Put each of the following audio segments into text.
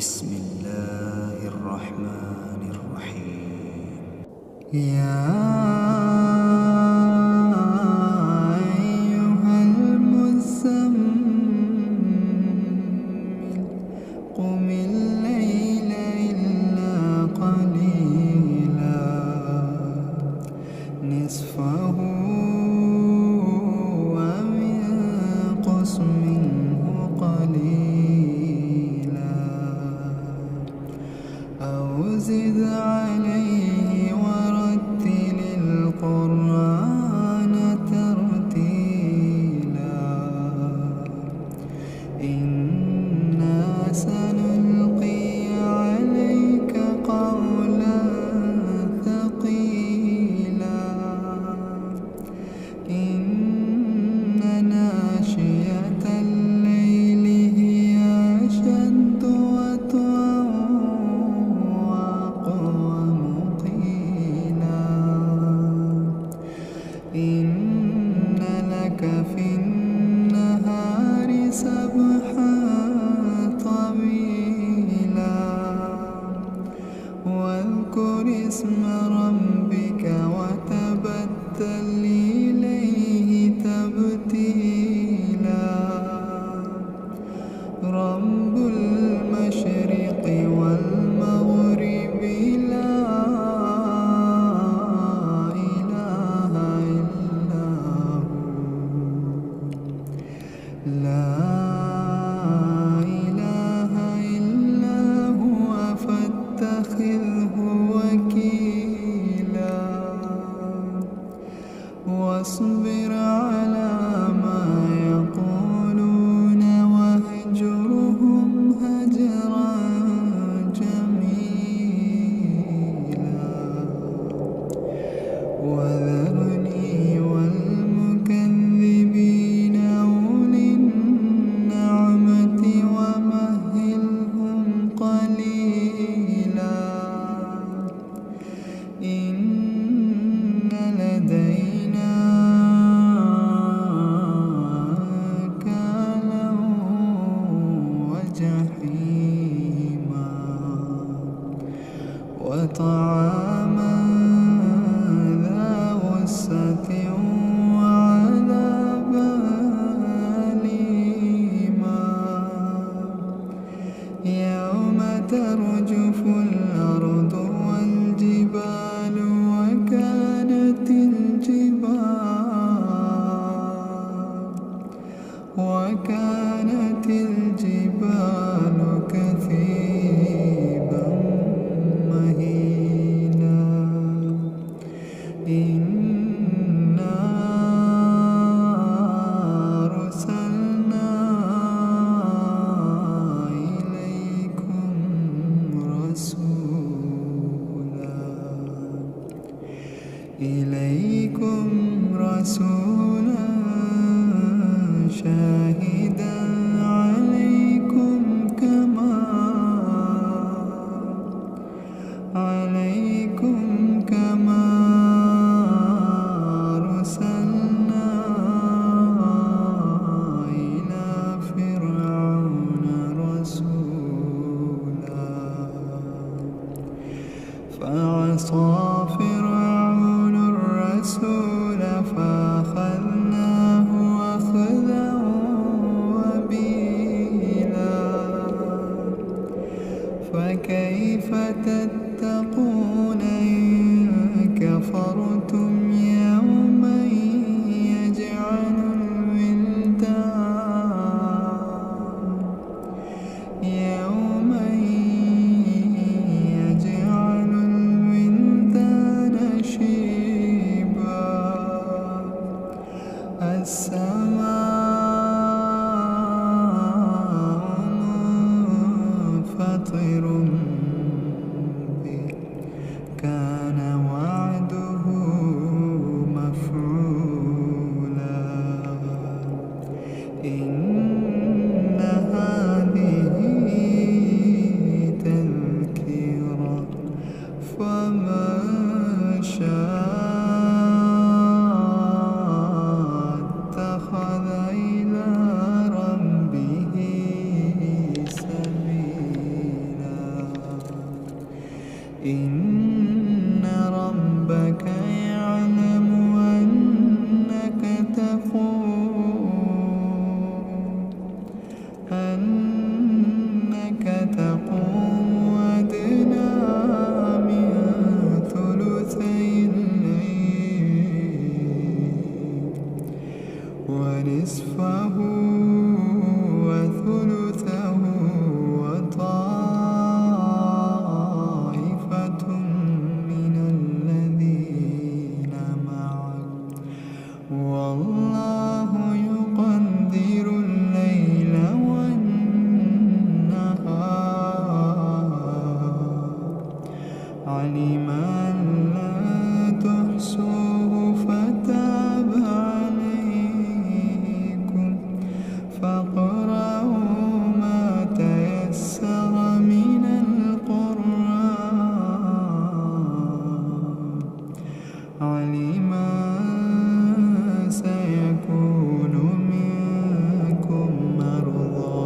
بسم الله الرحمن الرحيم. يا أيها المزمل قم الليل إلا قليلا نصفه أو انقص منه قليلا أو زد عليه ورتل القرآن ترتيلا إنا سنلقي عليك قولا ثقيلا إن ناشئة الليل هي أشد وطئا وأقوم قيلا إن لك في النهار سبحا طويلا واذكر اسم ربك وتبتل إليه تبتيلا رب المشرق والمغرب لا إله إلا هو لا إله إلا هو فاتخذه وكيلا واصبر على ما يقولون واهجرهم هجرا جميلا وذرني والمكذبين أولي النعمة ومهلهم قليلا إن لدينا أنكالا وجحيما وطعاما ذا غصة وعذابا أليما يوم ترجف الأرض والجبال وكانت الجبال كثيبا مهيلا إنا أرسلنا إليكم رسولا شاهدا عليكم كما أرسلنا إلى فرعون رسولا فعصى فرعون الرسول فأخذناه أخذا وبيلا فكيف تتقون إن كفرتم يوما يجعل الولدان شيبا السماء منفطر به كان وعده مفعولا إن هذه تذكرة فمن شاء اتخذ إلى ربه سبيلا. نصفه وثلثه وطائفة من الذين معك والله يقدر الليل والنهار علم أن لا تحصوه فتاب عليكم فاقرؤوا ما تيسر من القرآن علم سيكون منكم مرضى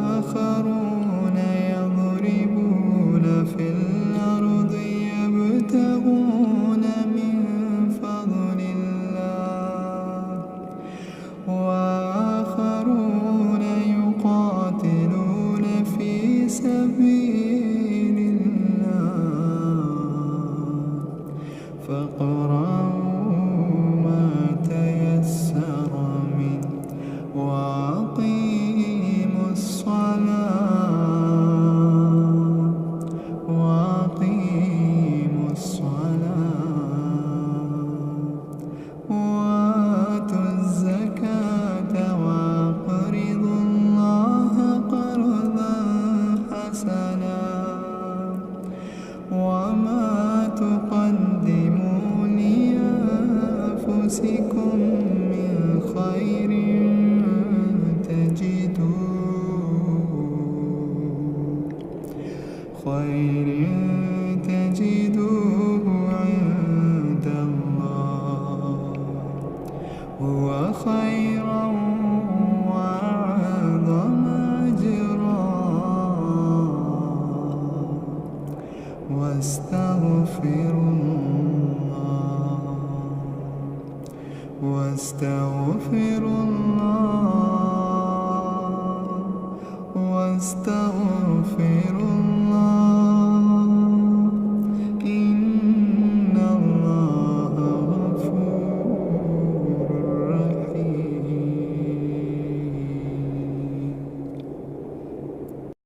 وآخرون يضربون في الأرض يبتغون من فضل الله وآخرون يقاتلون في سبيل الله فاقرؤوا ما تيسر منه وأقيموا الصلاة وآتوا الزكاة وأقرضوا الله قرضا حسنا وما تقدموا لأنفسكم من خير تجدوه عند الله هو خيرا وأعظم أجرا واستغفر